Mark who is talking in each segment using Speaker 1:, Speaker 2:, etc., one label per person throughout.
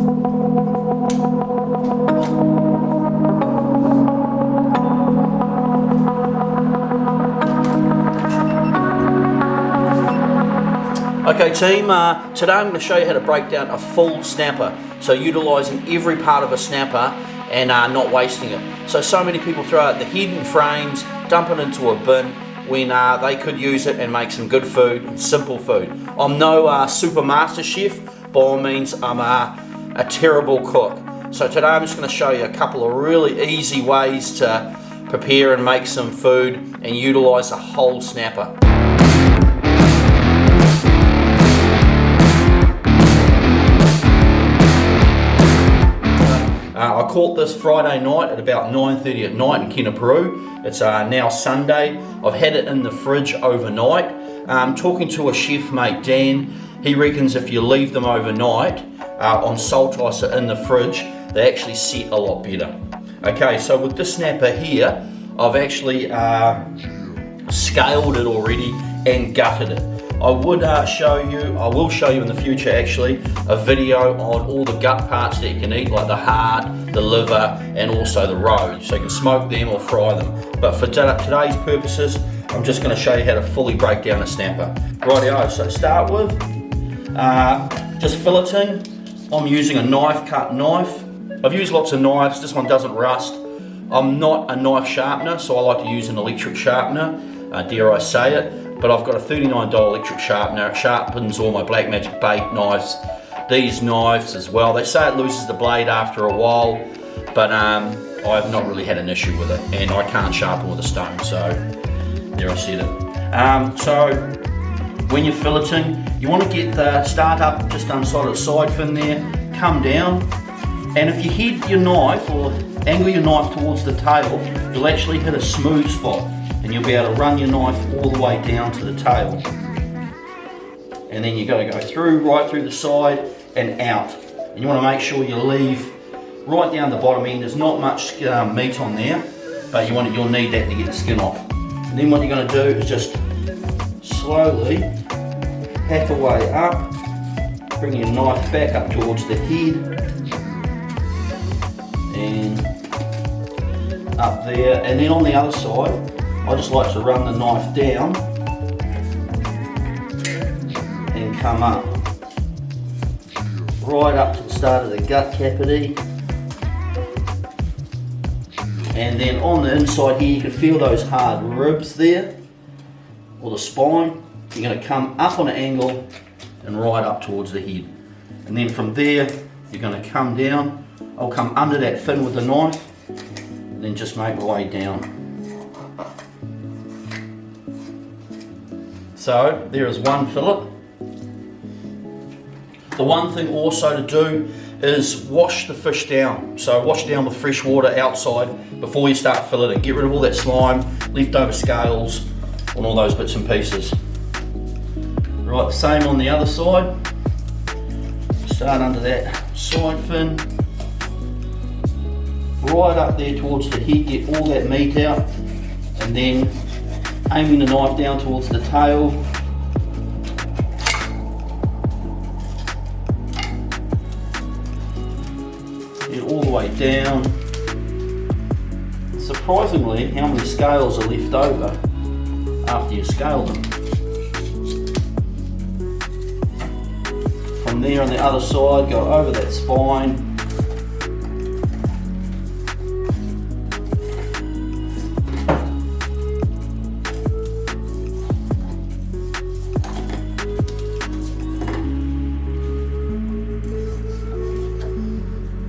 Speaker 1: Okay team, today I'm going to show you how to break down a full snapper. So utilising every part of a snapper and not wasting it. So many people throw out the hidden frames, dump it into a bin when they could use it and make some good food and simple food. I'm no super master chef, by all means I'm a terrible cook. So today I'm just going to show you a couple of really easy ways to prepare and make some food and utilise a whole snapper. I caught this Friday night at about 9:30 at night in Kenapuru. It's now Sunday. I've had it in the fridge overnight. Talking to a chef mate, Dan, he reckons if you leave them overnight on salt ice in the fridge, they actually set a lot better. Okay, so with this snapper here, I've actually scaled it already and gutted it. I will show you in the future actually a video on all the gut parts that you can eat, like the heart, the liver, and also the roe. So you can smoke them or fry them. But for today's purposes, I'm just going to show you how to fully break down a snapper. Rightio, so to start with, just filleting. I'm using a knife cut knife. I've used lots of knives, this one doesn't rust. I'm not a knife sharpener, so I like to use an electric sharpener, dare I say it. But I've got a $39 electric sharpener. It sharpens all my Black Magic bait knives, these knives as well. They say it loses the blade after a while, but I've not really had an issue with it, and I can't sharpen with a stone, so there I said it. So when you're filleting, you want to get the start up just inside of the side fin there, come down, and if you head your knife or angle your knife towards the tail, you'll actually hit a smooth spot. And you'll be able to run your knife all the way down to the tail. And then you've got to go through, right through the side and out. And you want to make sure you leave right down the bottom end. There's not much meat on there, but you'll need that to get the skin off. And then what you're going to do is just slowly hack away up, bring your knife back up towards the head, and up there. And then on the other side, I just like to run the knife down and come up, right up to the start of the gut cavity, and then on the inside here you can feel those hard ribs there, or the spine. You're going to come up on an angle and right up towards the head, and then from there you're going to come down. I'll come under that fin with the knife and then just make my way down. So there is one fillet. The one thing also to do is wash the fish down. So wash down with fresh water outside before you start filleting. Get rid of all that slime, leftover scales, and all those bits and pieces. Right, the same on the other side. Start under that side fin. Right up there towards the head, get all that meat out, and then aiming the knife down towards the tail. Get all the way down. Surprisingly, how many scales are left over after you scale them. From there on the other side, go over that spine.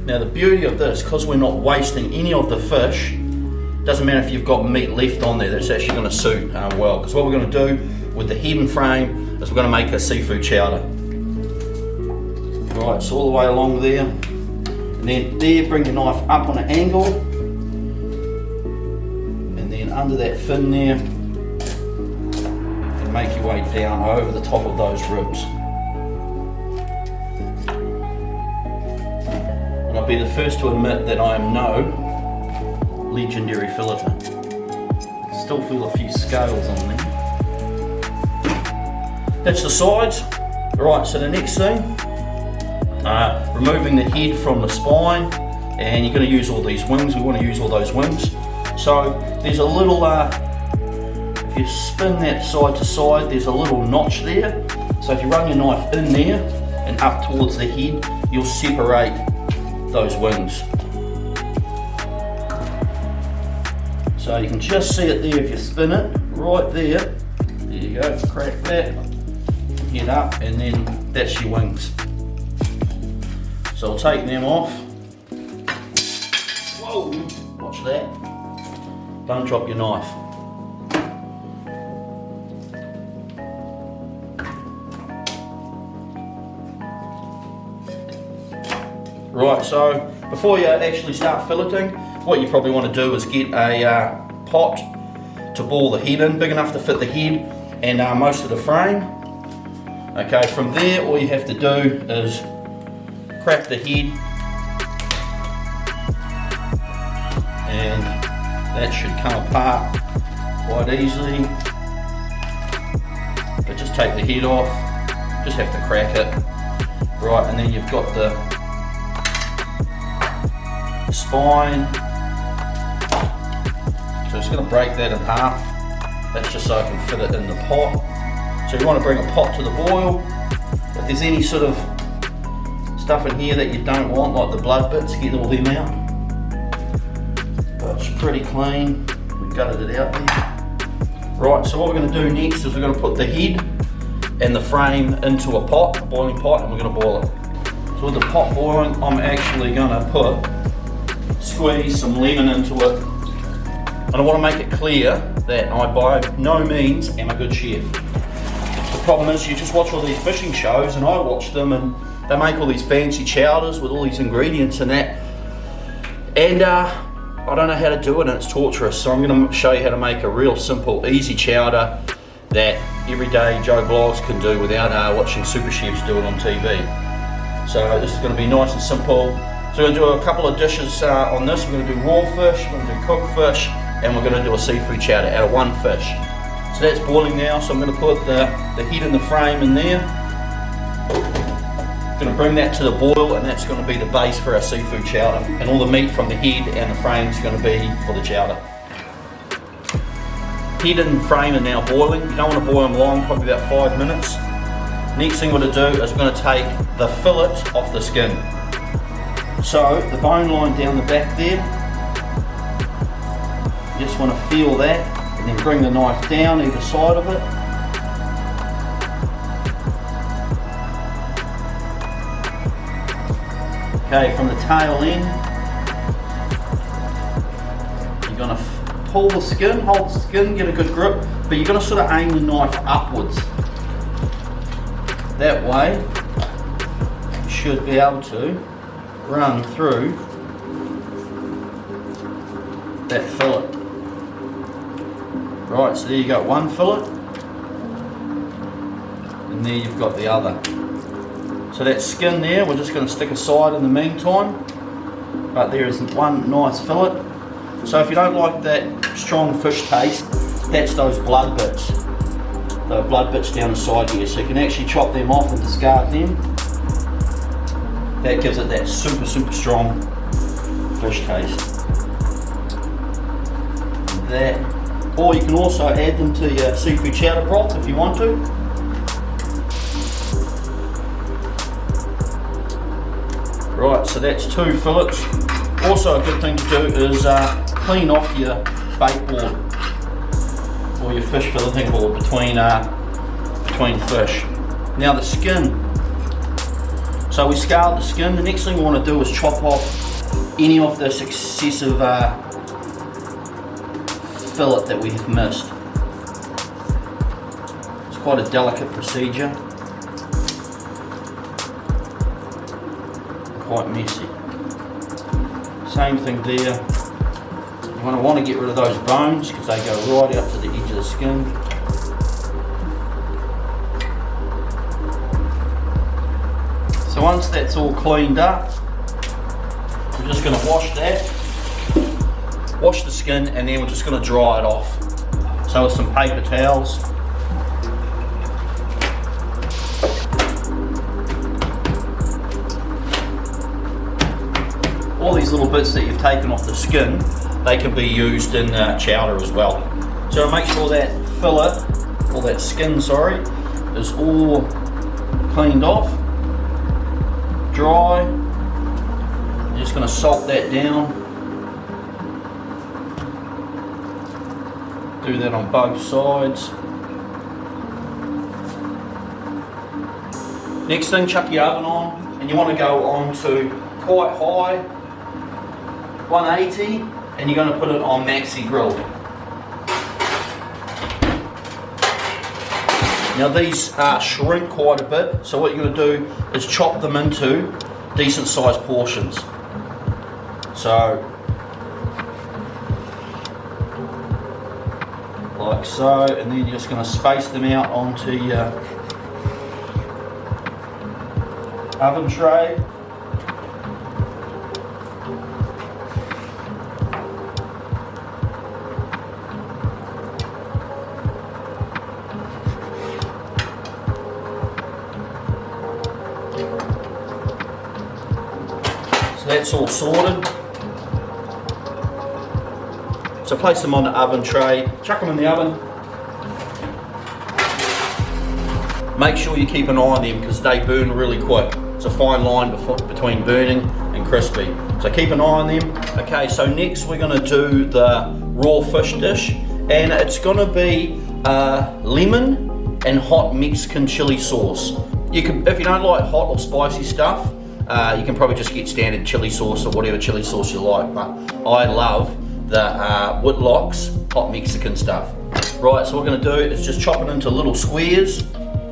Speaker 1: Now the beauty of this, because we're not wasting any of the fish, doesn't matter if you've got meat left on there, that's actually going to suit well. Because what we're going to do with the head and frame is we're going to make a seafood chowder. Right, so all the way along there, and then there, bring your knife up on an angle, and then under that fin there, and make your way down over the top of those ribs. And I'll be the first to admit that I am no legendary filleter. Still feel a few scales on there. That's the sides. Right, so the next thing removing the head from the spine, and you're going to use all these wings. We want to use all those wings. So there's a little, if you spin that side to side, there's a little notch there. So if you run your knife in there and up towards the head, you'll separate those wings. So you can just see it there if you spin it, right there. There you go, crack that, head up, and then that's your wings. So I'll take them off. Whoa, watch that. Don't drop your knife. Right, so before you actually start filleting, what you probably want to do is get a pot to ball the head in, big enough to fit the head and most of the frame. Okay, from there all you have to do is crack the head, and that should come apart quite easily. But just take the head off, just have to crack it. Right, and then you've got the spine. So it's going to break that in half. That's just so I can fit it in the pot. So you want to bring a pot to the boil. If there's any sort of stuff in here that you don't want, like the blood bits, get all them out. But it's pretty clean. We've gutted it out there. Right, so what we're going to do next is we're going to put the head and the frame into a pot, a boiling pot, and we're going to boil it. So with the pot boiling, I'm actually going to squeeze some lemon into it. And I want to make it clear that I by no means am a good chef. The problem is you just watch all these fishing shows, and I watch them, and they make all these fancy chowders with all these ingredients and that. And I don't know how to do it, and it's torturous. So I'm going to show you how to make a real simple, easy chowder that everyday Joe Blogs can do without watching super chefs do it on TV. So this is going to be nice and simple. So we're going to do a couple of dishes on this. We're going to do raw fish, we're going to do cooked fish, and we're going to do a seafood chowder out of one fish. So that's boiling now, so I'm going to put the head and the frame in there. I'm going to bring that to the boil, and that's going to be the base for our seafood chowder. And all the meat from the head and the frame is going to be for the chowder. Head and frame are now boiling. You don't want to boil them long, probably about 5 minutes. Next thing we're going to do is we're going to take the fillet off the skin. So the bone line down the back there, you just want to feel that, and then bring the knife down either side of it. Okay, from the tail end, you're going to pull the skin, hold the skin, get a good grip, but you're going to sort of aim the knife upwards. That way, you should be able to run through that fillet. Right, so there you got one fillet, and there you've got the other. So that skin there, we're just going to stick aside in the meantime, but there is one nice fillet. So if you don't like that strong fish taste, that's those blood bits. The blood bits down the side here, so you can actually chop them off and discard them. That gives it that super strong fish taste. That, or you can also add them to your seafood chowder broth if you want to. Right, so that's 2 fillets. Also a good thing to do is clean off your bait board or your fish filleting board between fish. Now the skin. So we scaled the skin. The next thing we want to do is chop off any of this excessive fillet that we have missed. It's quite a delicate procedure. Quite messy. Same thing there. You're going to want to get rid of those bones because they go right out to the edge of the skin. So once that's all cleaned up, we're just going to wash the skin, and then we're just going to dry it off. So with some paper towels. these little bits that you've taken off the skin, they can be used in chowder as well. So to make sure that fillet, or that skin, sorry, is all cleaned off, dry. I'm just going to salt that down. Do that on both sides. Next thing, chuck your oven on, and you want to go on to quite high, 180, and you're going to put it on maxi grill. Now these shrink quite a bit, so what you're going to do is chop them into decent sized portions. So, like so, and then you're just going to space them out onto your oven tray. So that's all sorted. So place them on the oven tray, chuck them in the oven. Make sure you keep an eye on them because they burn really quick. It's a fine line between burning and crispy. So keep an eye on them. Okay, so next we're going to do the raw fish dish, and it's going to be lemon and hot Mexican chili sauce. You can, if you don't like hot or spicy stuff, you can probably just get standard chili sauce or whatever chili sauce you like, but I love the Whitlock's hot Mexican stuff. Right, so what we're going to do is just chop it into little squares,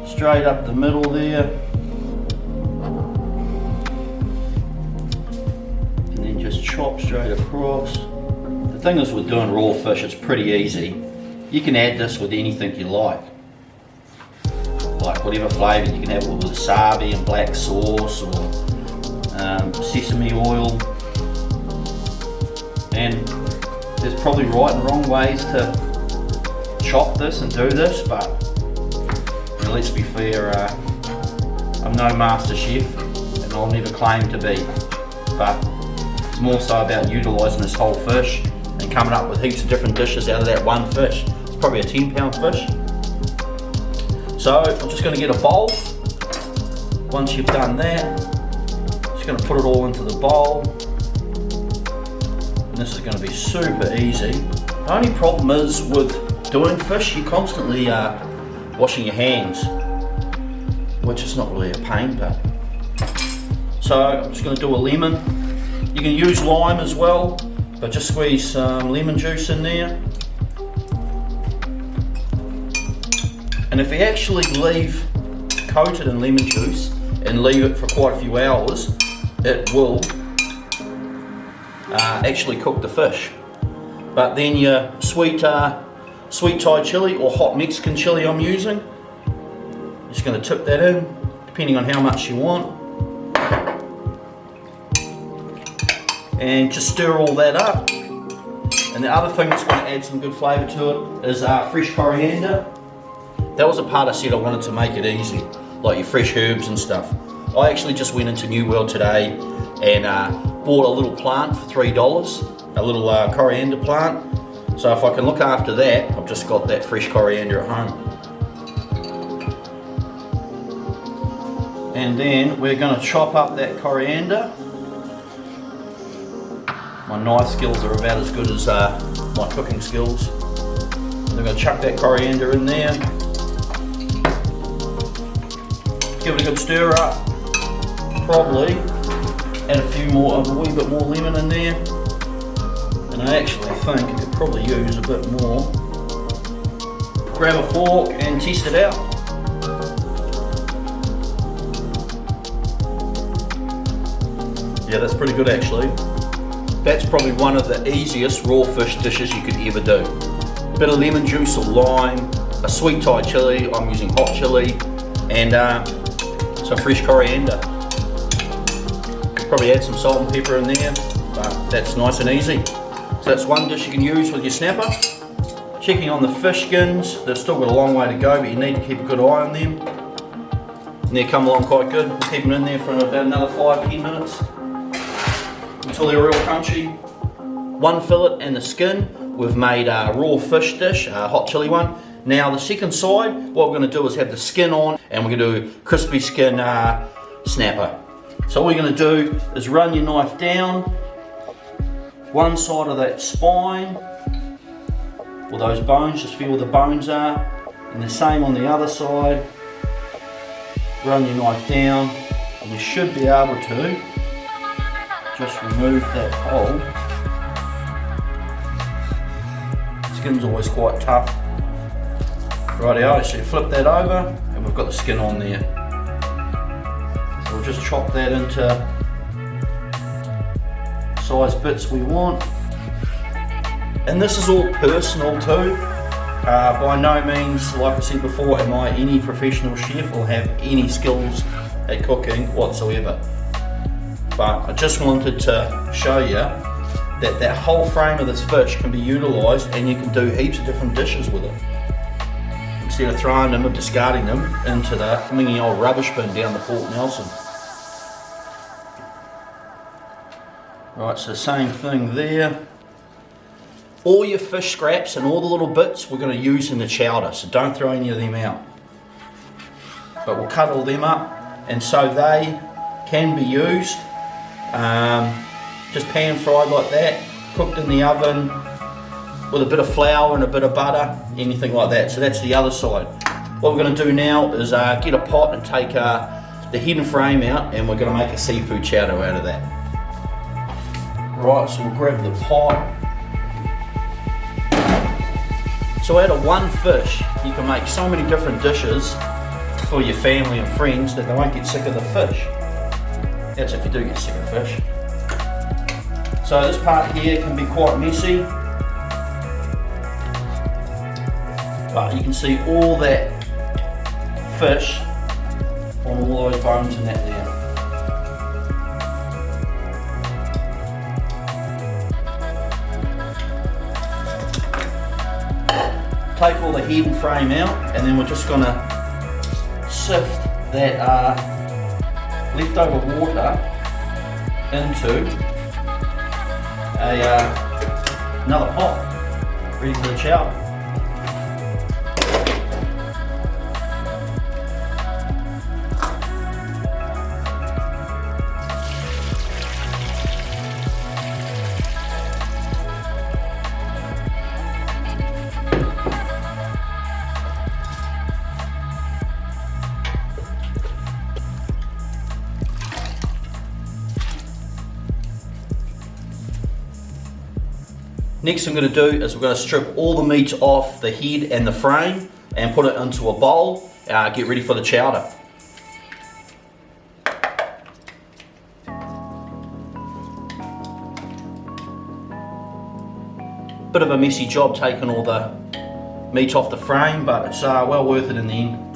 Speaker 1: straight up the middle there. And then just chop straight across. The thing is with doing raw fish, it's pretty easy. You can add this with anything you like whatever flavour. You can have it with wasabi and black sauce or sesame oil. And there's probably right and wrong ways to chop this and do this, but let's be fair, I'm no master chef and I'll never claim to be, but it's more so about utilising this whole fish and coming up with heaps of different dishes out of that one fish. It's probably a 10-pound fish. So I'm just going to get a bowl. Once you've done that, just going to put it all into the bowl. And this is going to be super easy. The only problem is with doing fish, you constantly washing your hands, which is not really a pain, but. So I'm just going to do a lemon. You can use lime as well, but just squeeze some lemon juice in there. And if you actually leave coated in lemon juice and leave it for quite a few hours, it will actually cook the fish. But then your sweet Thai chili or hot Mexican chili I'm using, just going to tip that in, depending on how much you want. And just stir all that up. And the other thing that's going to add some good flavour to it is fresh coriander. That was a part I said I wanted to make it easy, like your fresh herbs and stuff. I actually just went into New World today and bought a little plant for $3, a little coriander plant. So if I can look after that, I've just got that fresh coriander at home. And then we're going to chop up that coriander. My knife skills are about as good as my cooking skills. And I'm going to chuck that coriander in there. Give it a good stir up. Probably add a wee bit more lemon in there. And I actually think I could probably use a bit more. Grab a fork and test it out. Yeah, that's pretty good actually. That's probably one of the easiest raw fish dishes you could ever do. A bit of lemon juice or lime, a sweet Thai chili, I'm using hot chili, and some fresh coriander. Probably add some salt and pepper in there, but that's nice and easy. So that's one dish you can use with your snapper. Checking on the fish skins, they've still got a long way to go, but you need to keep a good eye on them. And they come along quite good. Keep them in there for about another 5-10 minutes. until they're real crunchy. One fillet and the skin. We've made a raw fish dish, a hot chili one. Now the second side, what we're going to do is have the skin on, and we're going to do crispy skin snapper. So all you're going to do is run your knife down one side of that spine, or those bones, just feel where the bones are, and the same on the other side. Run your knife down, and we should be able to just remove that hole. Skin's always quite tough. Rightio, so you flip that over, and we've got the skin on there. So we'll just chop that into size bits we want. And this is all personal too. By no means, like I said before, am I any professional chef or have any skills at cooking whatsoever. But I just wanted to show you that that whole frame of this fish can be utilised, and you can do heaps of different dishes with it. Instead of throwing them or discarding them into the mingy old rubbish bin down the Port Nelson. Right, so same thing there. All your fish scraps and all the little bits we're going to use in the chowder, so don't throw any of them out. But we'll cut all them up, and so they can be used. Just pan fried like that, cooked in the oven with a bit of flour and a bit of butter, anything like that. So that's the other side. What we're going to do now is get a pot and take the head and frame out, and we're going to make a seafood chowder out of that. Right, so we'll grab the pot. So out of one fish, you can make so many different dishes for your family and friends that they won't get sick of the fish. That's if you do get sick of fish. So this part here can be quite messy, but you can see all that fish on all those bones and that there. Take all the head and frame out, and then we're just going to sift that leftover water into another pot, ready for the chowder. Next I'm going to do is we're going to strip all the meat off the head and the frame and put it into a bowl, get ready for the chowder. Bit of a messy job taking all the meat off the frame, but it's well worth it in the end.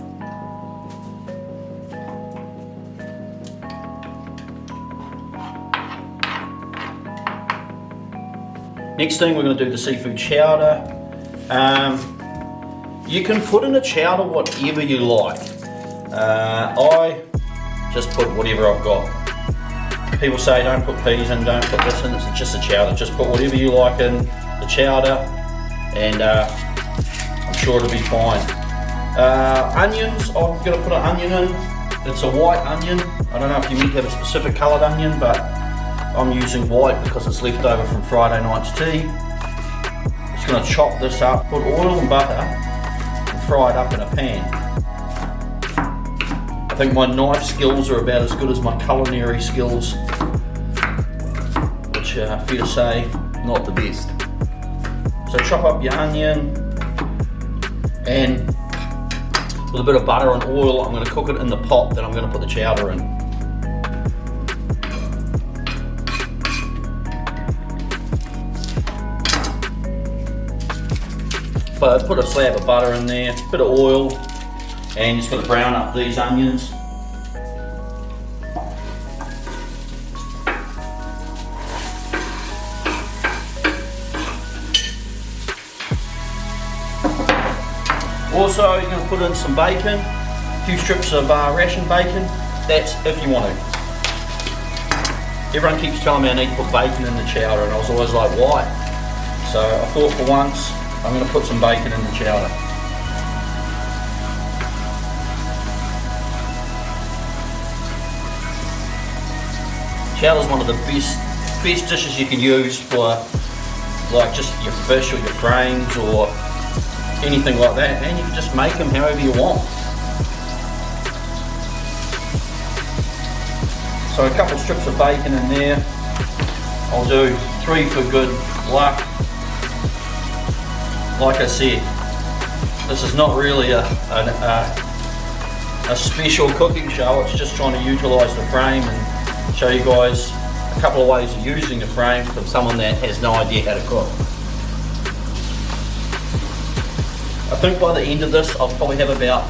Speaker 1: Next thing, we're going to do the seafood chowder. You can put in a chowder whatever you like. I just put whatever I've got. People say don't put peas in, don't put this in, it's just a chowder. Just put whatever you like in the chowder, and I'm sure it'll be fine. Onions, I'm going to put an onion in. It's a white onion. I don't know if you meant to have a specific coloured onion, but I'm using white because it's left over from Friday night's tea. Just going to chop this up, put oil and butter, and fry it up in a pan. I think my knife skills are about as good as my culinary skills, which fair to say, not the best. So chop up your onion, and with a bit of butter and oil, I'm going to cook it in the pot that I'm going to put the chowder in. But put a slab of butter in there, a bit of oil, and just got to brown up these onions. Also, you're going to put in some bacon, a few strips of ration bacon. That's if you want to. Everyone keeps telling me I need to put bacon in the chowder, and I was always like, why? So I thought for once, I'm going to put some bacon in the chowder. Chowder is one of the best dishes you can use for like just your fish or your frames or anything like that, and you can just make them however you want. So a couple of strips of bacon in there. I'll do 3 for good luck. Like I said, this is not really a special cooking show. It's just trying to utilise the frame and show you guys a couple of ways of using the frame from someone that has no idea how to cook. I think by the end of this, I'll probably have about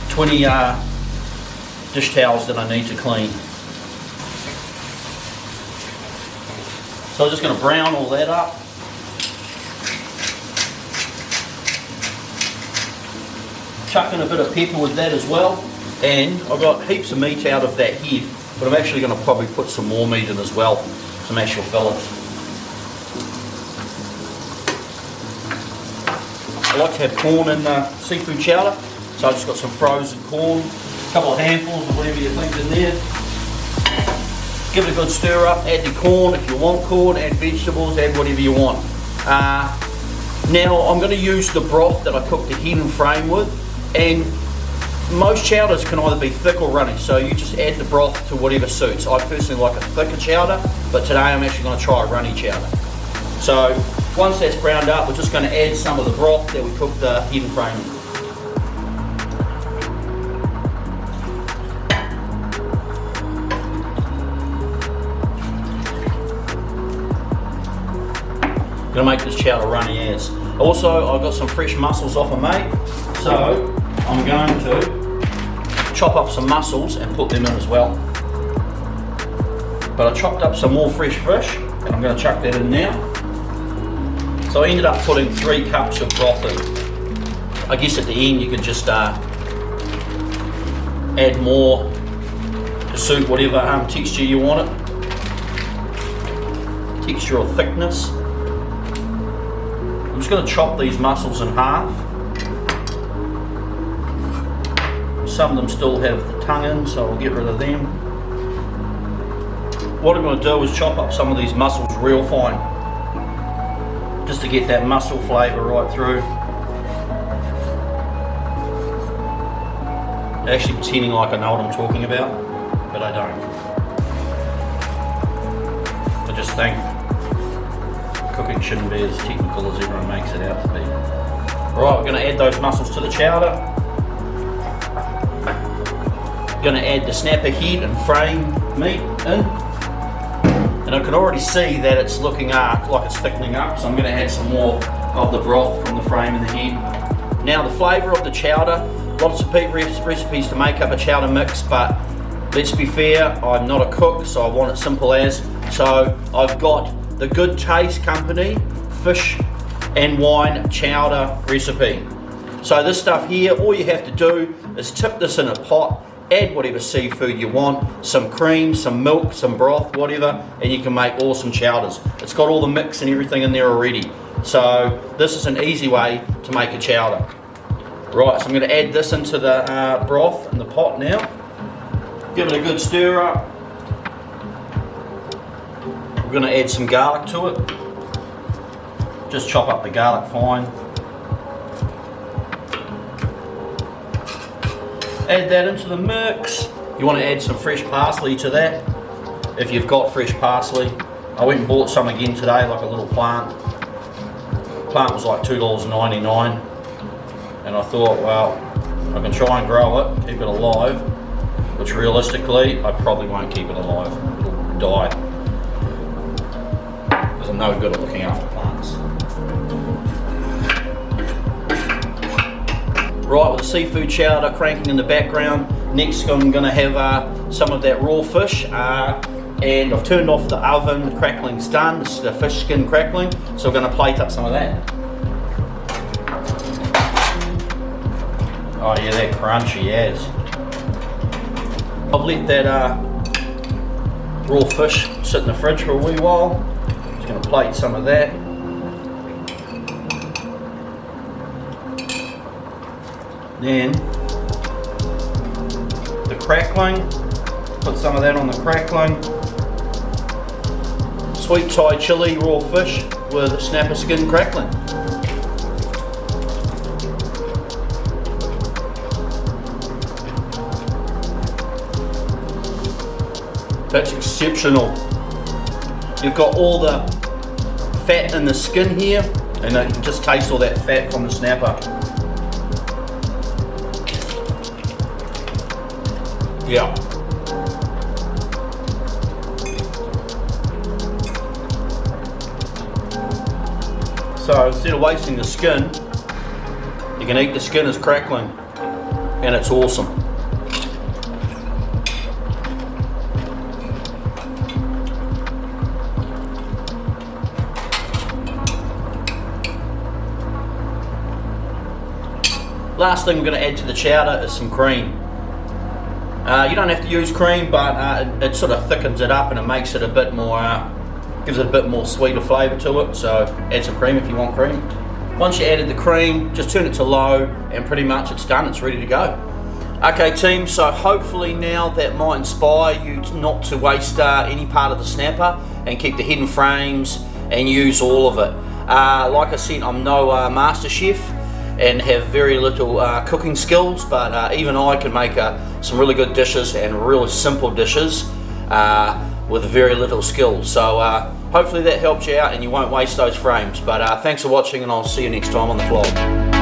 Speaker 1: 20 dish towels that I need to clean. So I'm just going to brown all that up. Chuck in a bit of pepper with that as well. And I've got heaps of meat out of that head, but I'm actually going to probably put some more meat in as well, some actual fillets. I like to have corn in the seafood chowder, so I've just got some frozen corn, a couple of handfuls of whatever you think's in there. Give it a good stir up, add the corn if you want corn, add vegetables, add whatever you want. Now I'm going to use the broth that I cooked the head and frame with, and most chowders can either be thick or runny, so you just add the broth to whatever suits. I personally like a thicker chowder, but today I'm actually going to try a runny chowder. So once that's browned up, we're just going to add some of the broth that we cooked the head and frame in. Gonna make this chowder runny as. Also, I've got some fresh mussels off a mate, so I'm going to chop up some mussels and put them in as well. But I chopped up some more fresh fish, and I'm going to chuck that in now. So I ended up putting 3 cups of broth in. I guess at the end you can just add more to suit whatever texture you want it. Texture or thickness. I'm just going to chop these mussels in half. Some of them still have the tongue in, so I'll get rid of them. What I'm going to do is chop up some of these mussels real fine, just to get that mussel flavour right through. Actually pretending like I know what I'm talking about, but I don't. I just think cooking shouldn't be as technical as everyone makes it out to be. Right, we're going to add those mussels to the chowder. Going to add the snapper head and frame meat in. And I can already see that it's looking like it's thickening up, so I'm going to add some more of the broth from the frame and the head. Now the flavour of the chowder, lots of recipes to make up a chowder mix, but let's be fair, I'm not a cook, so I want it simple as. So I've got the Good Taste Company fish and wine chowder recipe. So this stuff here, all you have to do is tip this in a pot, add whatever seafood you want, some cream, some milk, some broth, whatever, and you can make awesome chowders. It's got all the mix and everything in there already. So this is an easy way to make a chowder. Right, so I'm going to add this into the broth in the pot now. Give it a good stir up. We're going to add some garlic to it. Just chop up the garlic fine. Add that into the mix. You want to add some fresh parsley to that, if you've got fresh parsley. I went and bought some again today, like a little plant. The plant was like $2.99, and I thought, well, I can try and grow it, keep it alive, which realistically, I probably won't keep it alive. It'll die. Because I'm no good at looking after plants. Right, with the seafood chowder cranking in the background, next I'm going to have some of that raw fish, and I've turned off the oven, the crackling's done, this is the fish skin crackling, so we're going to plate up some of that. Oh yeah, that crunchy as. I've let that raw fish sit in the fridge for a wee while. Just going to plate some of that. Then the crackling, put some of that on the crackling. Sweet Thai chili raw fish with snapper skin crackling. That's exceptional. You've got all the fat in the skin here, and you can just taste all that fat from the snapper. Yeah. So instead of wasting the skin, you can eat the skin as crackling, and it's awesome. Last thing we're going to add to the chowder is some cream. You don't have to use cream, but it sort of thickens it up and it makes it a bit more, gives it a bit more sweeter flavour to it. So add some cream if you want cream. Once you added the cream, just turn it to low and pretty much it's done, it's ready to go. Okay team, so hopefully now that might inspire you not to waste any part of the snapper and keep the hidden frames and use all of it. Like I said, I'm no master chef and have very little cooking skills, but even I can make some really good dishes and really simple dishes with very little skill. So hopefully that helps you out and you won't waste those frames. But thanks for watching, and I'll see you next time on the vlog.